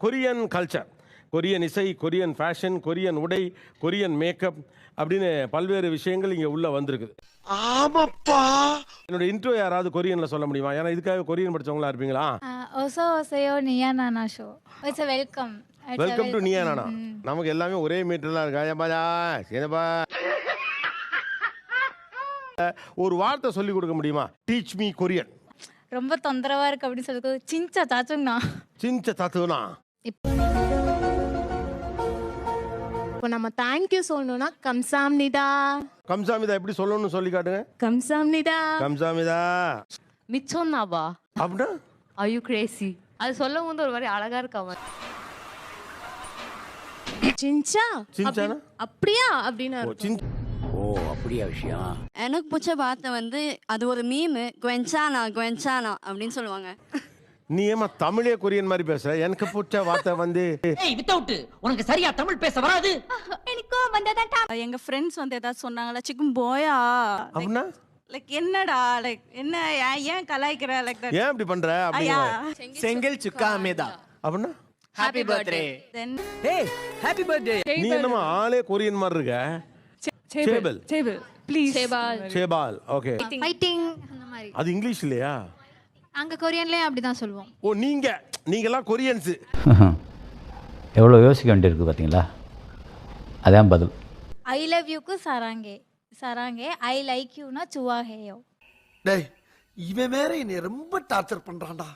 Korean culture, Korean இசை, Korean fashion, Korean உடை, Korean makeup அப்படின்னு பல்வேறு விஷயங்கள் இங்கே உள்ள வந்திருக்குது. ஆமாப்பா. என்னோட இன்ட்ரோ யாராவது கொரியன்ல சொல்ல முடியுமா? ஏன்னா இதுக்காக கொரியன் படிச்சவங்களா இருப்பீங்களா? ஒசோ ஒசையோ நியானானா show. It's welcome. Welcome to நியானானா. நமக்கு எல்லாமே ஒரே மீட்டர்லாம் இருக்கா? ஏப்பாடா சேனப்பா. ஒரு வார்த்தை சொல்லி கொடுக்க முடியுமா? Teach me Korean. ரொம்ப தொந்தரவா இருக்கு அப்படின்னு சொல்லிட்டு சின்சா சாச்சுங்கண்ணா. சின்ச தாத்துனா. இப்போ நம்ம தேங்க்யூ சொல்லணும்னா கம்சாம்னிதா. கம்சாமிதா எப்படி சொல்லணும்னு சொல்லி காட்டுங்க. கம்சாம்னிதா. கம்சாமிதா. மிச்சோன்னாவா? அப்படின்னா are you crazy? அது சொல்லும் போது ஒரு மாதிரி அழகா இருக்காம. சின்சா. சின்சானா? அப்படியா அப்படின்னு ஓ, அர்த்தம். ஓ அப்படியா விஷயம். எனக்கு பிடிச்ச வார்த்தை வந்து அது ஒரு மீமு, குவென்சானா குவென்சானா அப்படின்னு சொல்லுவாங்க. நீ ஏமா தமிழே கொரியன் மாதிரி பேசுற? எனக்கு பிடிச்ச வார்த்தை வந்து ஏய் வித்தவுட் உனக்கு சரியா தமிழ் பேச வராது. எனக்கு வந்ததா எங்க ஃப்ரெண்ட்ஸ் வந்து ஏதாவது சொன்னாங்களா சிக்கும் போயா அப்படின்னா லைக் என்னடா லைக் என்ன ஏன் கலாய்க்கிற லைக் ஏன் இப்படி பண்ற அப்படிங்கிற. செங்கல் சுக்கா அமேதா. அப்படின்னா ஹாப்பி பர்த்டே. தென் ஏய் ஹாப்பி பர்த்டே. நீ என்னமா ஆளே கொரியன் மாதிரி இருக்க? சேபல். Table please. சேபால். ஓகே. ஃபைட்டிங் அந்த மாதிரி. அது இங்கிலீஷ் இல்லையா? அங்க கொரியன்லயே அப்படிதான் சொல்லுவோம். ஓ நீங்கெல்லாம் கொரியன்ஸ். எவ்வளோ யோசிக்க வேண்டியிருக்கு பார்த்தீங்களா? அதான் பதில். ஐ லவ் யூக்கு சராங்கே சராங்கே, ஐ லைக் யூனா சுவாஹேயோ. டேய் இவன் வேற என்னை ரொம்ப டார்ச்சர் பண்றான்டா.